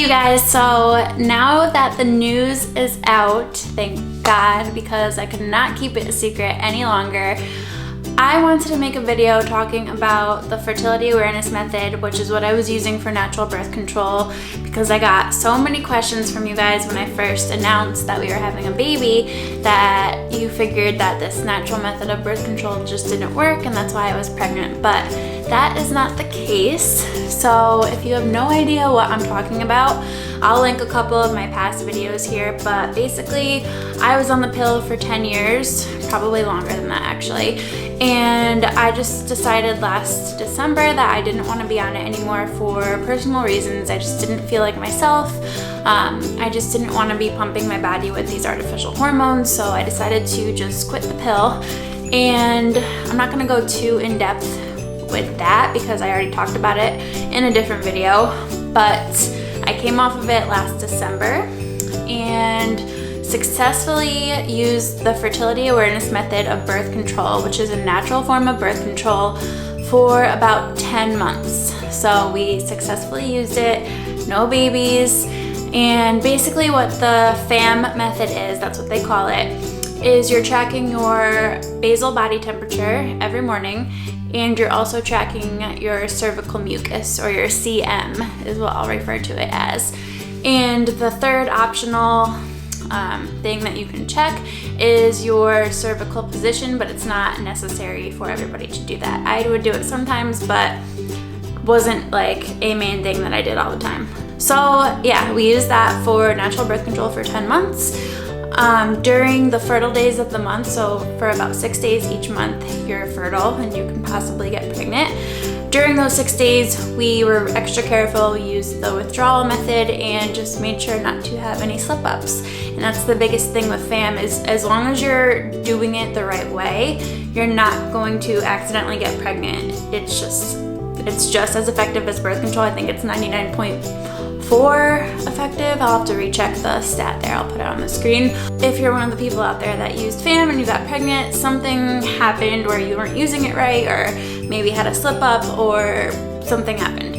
Hey you guys, so now that the news is out, thank God, because I could not keep it a secret any longer, I wanted to make a video talking about the fertility awareness method, which is what I was using for natural birth control, because I got so many questions from you guys when I first announced that we were having a baby that you figured that this natural method of birth control just didn't work and that's why I was pregnant, but that is not the case. So if you have no idea what I'm talking about, I'll link a couple of my past videos here, but basically I was on the pill for 10 years, probably longer than that actually, and I just decided last December that I didn't want to be on it anymore for personal reasons. I just didn't feel like myself. I just didn't want to be pumping my body with these artificial hormones, so I decided to just quit the pill. And I'm not going to go too in depth with that because I already talked about it in a different video, but I came off of it last December and successfully used the fertility awareness method of birth control, which is a natural form of birth control, for about 10 months. So we successfully used it, no babies, and basically what the FAM method is, that's what they call it, is you're tracking your basal body temperature every morning, and you're also tracking your cervical mucus, or your CM is what I'll refer to it as. And the third optional thing that you can check is your cervical position, but it's not necessary for everybody to do that. I would do it sometimes, but wasn't like a main thing that I did all the time. So yeah, we used that for natural birth control for 10 months. During the fertile days of the month, so for about 6 days each month, you're fertile and you can possibly get pregnant. During those 6 days, we were extra careful. We used the withdrawal method and just made sure not to have any slip-ups. And that's the biggest thing with FAM, is as long as you're doing it the right way, you're not going to accidentally get pregnant. It's just as effective as birth control. I think it's 99.4 effective. I'll have to recheck the stat there. I'll put it on the screen. If you're one of the people out there that used FAM and you got pregnant, something happened where you weren't using it right, or maybe had a slip up or something happened.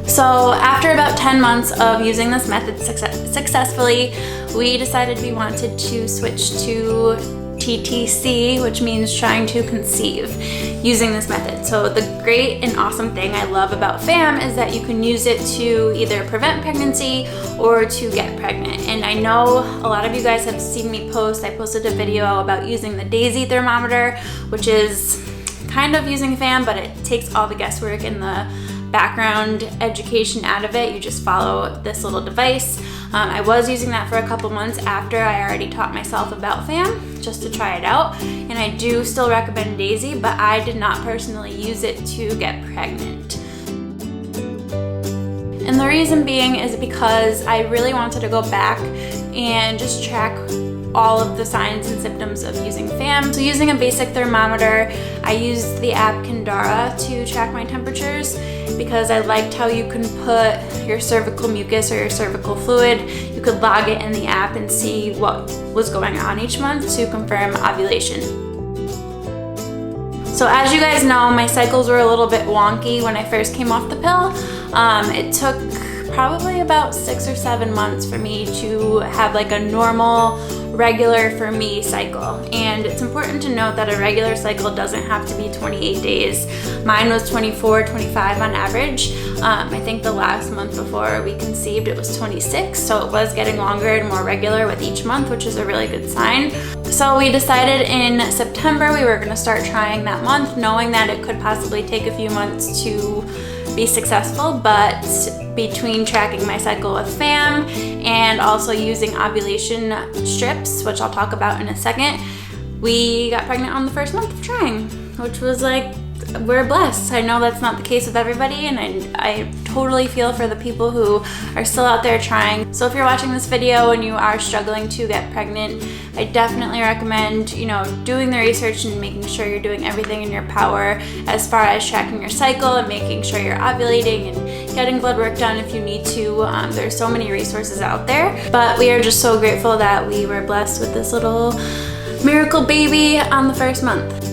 So after about 10 months of using this method successfully, we decided we wanted to switch to TTC, which means trying to conceive, using this method. So the great and awesome thing I love about FAM is that you can use it to either prevent pregnancy or to get pregnant. And I know a lot of you guys have seen me post. I posted a video about using the Daisy thermometer, which is kind of using FAM, but it takes all the guesswork and the background education out of it. You just follow this little device. I was using that for a couple months after I already taught myself about FAM, just to try it out. And I do still recommend Daisy, but I did not personally use it to get pregnant. And the reason being is because I really wanted to go back and just track all of the signs and symptoms of using FAM. So using a basic thermometer, I used the app Kindara to track my temperatures because I liked how you can put your cervical mucus or your cervical fluid. You could log it in the app and see what was going on each month to confirm ovulation. So as you guys know, my cycles were a little bit wonky when I first came off the pill. It took probably about 6 or 7 months for me to have like a normal, regular for me cycle. And it's important to note that a regular cycle doesn't have to be 28 days. Mine was 24, 25 on average. I think the last month before we conceived it was 26, so it was getting longer and more regular with each month, which is a really good sign. So we decided in September we were going to start trying that month, knowing that it could possibly take a few months to be successful, but between tracking my cycle with FAM and also using ovulation strips, which I'll talk about in a second, we got pregnant on the first month of trying, which was like, we're blessed. I know that's not the case with everybody, and I totally feel for the people who are still out there trying. So if you're watching this video and you are struggling to get pregnant, I definitely recommend, doing the research and making sure you're doing everything in your power as far as tracking your cycle and making sure you're ovulating and getting blood work done if you need to. There's so many resources out there, but we are just so grateful that we were blessed with this little miracle baby on the first month.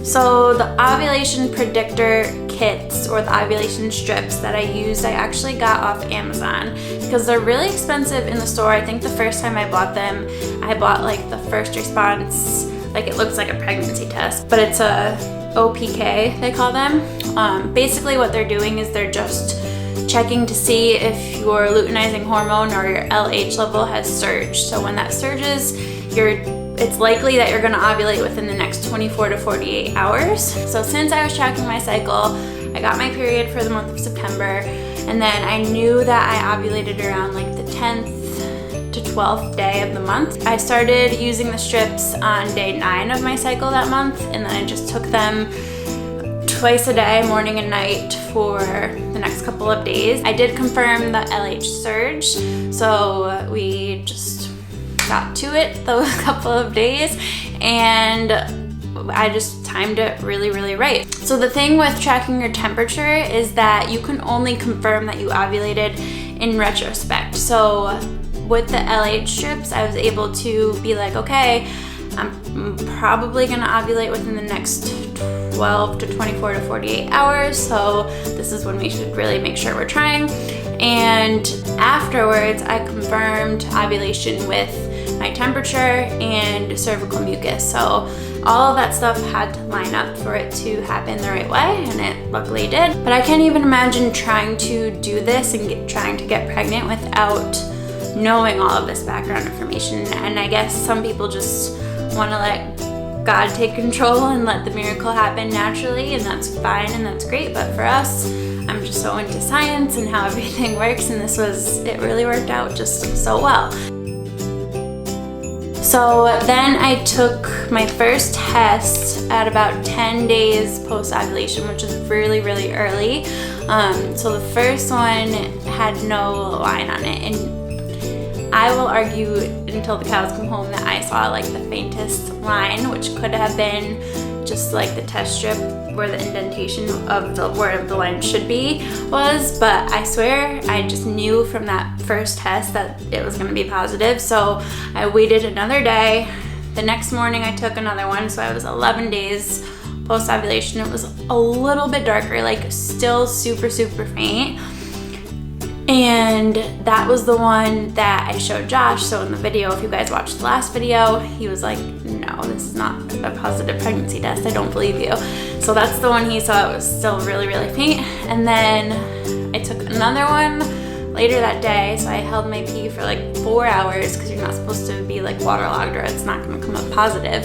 So the ovulation predictor kits or the ovulation strips that I used, I actually got off Amazon because they're really expensive in the store. I think the first time I bought them, I bought like the first response, like it looks like a pregnancy test, but it's a OPK, they call them. Basically what they're doing is they're just checking to see if your luteinizing hormone or your LH level has surged. So when that surges, it's likely that you're gonna ovulate within the next 24 to 48 hours. So since I was tracking my cycle, I got my period for the month of September, and then I knew that I ovulated around like the 10th to 12th day of the month. I started using the strips on day 9 of my cycle that month, and then I just took them twice a day, morning and night, for the next couple of days. I did confirm the LH surge, so we just got to it those couple of days, and I just timed it really, really right. So the thing with tracking your temperature is that you can only confirm that you ovulated in retrospect. So with the LH strips, I was able to be like, okay, I'm probably gonna ovulate within the next 12 to 24 to 48 hours, so this is when we should really make sure we're trying. And afterwards, I confirmed ovulation with my temperature and cervical mucus. So all of that stuff had to line up for it to happen the right way, and it luckily did. But I can't even imagine trying to do this and trying to get pregnant without knowing all of this background information. And I guess some people just want to let God take control and let the miracle happen naturally, and that's fine and that's great. But for us, I'm just so into science and how everything works, and it really worked out just so well. So then I took my first test at about 10 days post-ovulation, which is really, really early. So the first one had no line on it, and I will argue until the cows come home that I saw like the faintest line, which could have been just like the test strip where the indentation of where the line should be was, but I swear I just knew from that first test that it was gonna be positive. So I waited another day. The next morning I took another one, so I was 11 days post-ovulation. It was a little bit darker, like still super, super faint. And that was the one that I showed Josh. So in the video, if you guys watched the last video, he was like, no, this is not a positive pregnancy test, I don't believe you. So that's the one he saw. It was still really, really faint. And then I took another one later that day. So I held my pee for like 4 hours because you're not supposed to be like waterlogged or it's not gonna come up positive.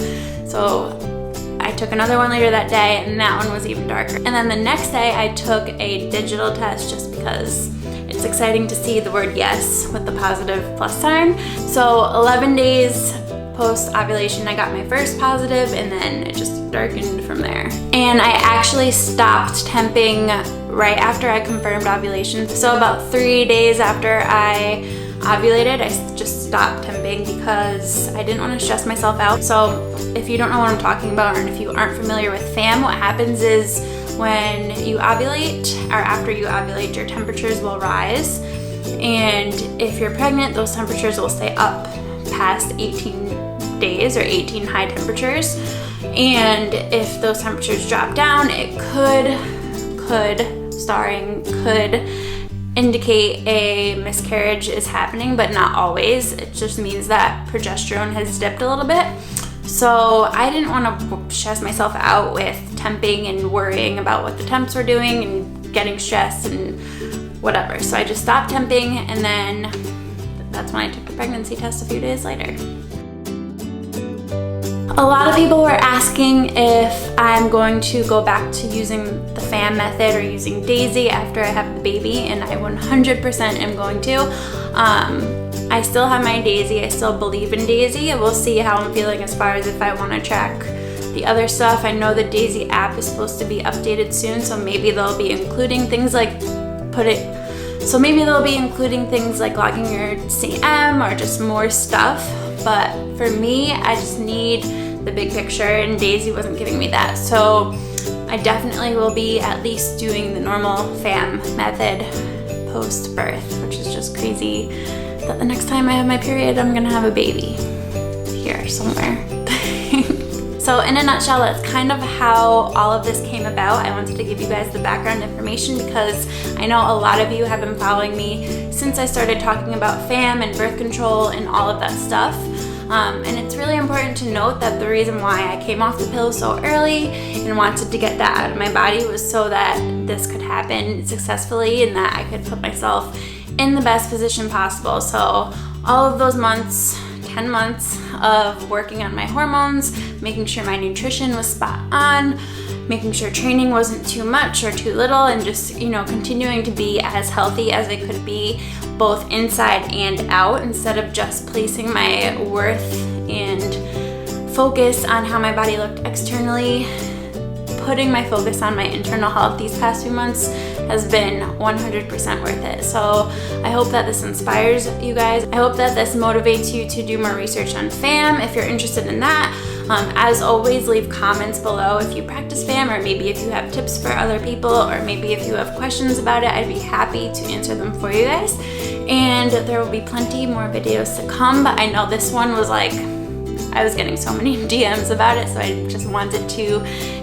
So I took another one later that day, and that one was even darker. And then the next day I took a digital test just because it's exciting to see the word yes with the positive plus sign. So 11 days post-ovulation, I got my first positive, and then it just darkened from there. And I actually stopped temping right after I confirmed ovulation. So about 3 days after I ovulated, I just stopped temping because I didn't want to stress myself out. So if you don't know what I'm talking about, and if you aren't familiar with FAM, what happens is when you ovulate, or after you ovulate, your temperatures will rise. And if you're pregnant, those temperatures will stay up past 18 days or 18 high temperatures. And if those temperatures drop down, it could indicate a miscarriage is happening, but not always. It just means that progesterone has dipped a little bit. So I didn't want to stress myself out with temping and worrying about what the temps were doing and getting stressed and whatever. So I just stopped temping, and then that's when I took the pregnancy test a few days later. A lot of people were asking if I'm going to go back to using the FAM method or using Daisy after I have the baby, and I 100% am going to. I still have my Daisy, I still believe in Daisy. We'll see how I'm feeling as far as if I want to track the other stuff. I know the Daisy app is supposed to be updated soon, so maybe they'll be including things like logging your CM or just more stuff. But for me, I just need the big picture, and Daisy wasn't giving me that. So I definitely will be at least doing the normal FAM method post-birth, which is just crazy that the next time I have my period, I'm gonna have a baby here somewhere. So in a nutshell, that's kind of how all of this came about. I wanted to give you guys the background information because I know a lot of you have been following me since I started talking about FAM and birth control and all of that stuff. And it's really important to note that the reason why I came off the pill so early and wanted to get that out of my body was so that this could happen successfully and that I could put myself in the best position possible. So all of those months, 10 months of working on my hormones, making sure my nutrition was spot on, making sure training wasn't too much or too little, and just, you know, continuing to be as healthy as I could be both inside and out, instead of just placing my worth and focus on how my body looked externally. Putting my focus on my internal health these past few months has been 100% worth it. So I hope that this inspires you guys. I hope that this motivates you to do more research on FAM if you're interested in that. As always, leave comments below if you practice FAM, or maybe if you have tips for other people, or maybe if you have questions about it. I'd be happy to answer them for you guys. And there will be plenty more videos to come, but I know this one was like, I was getting so many DMs about it, so I just wanted to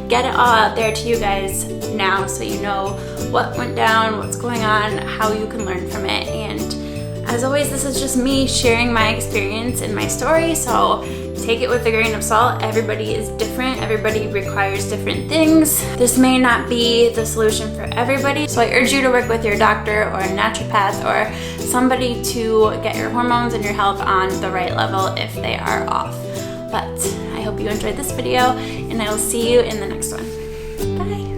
get it all out there to you guys now so you know what went down, what's going on, how you can learn from it. And as always, this is just me sharing my experience and my story, so take it with a grain of salt. Everybody is different. Everybody requires different things. This may not be the solution for everybody, so I urge you to work with your doctor or a naturopath or somebody to get your hormones and your health on the right level if they are off. But I hope you enjoyed this video, and I will see you in the next one. Bye.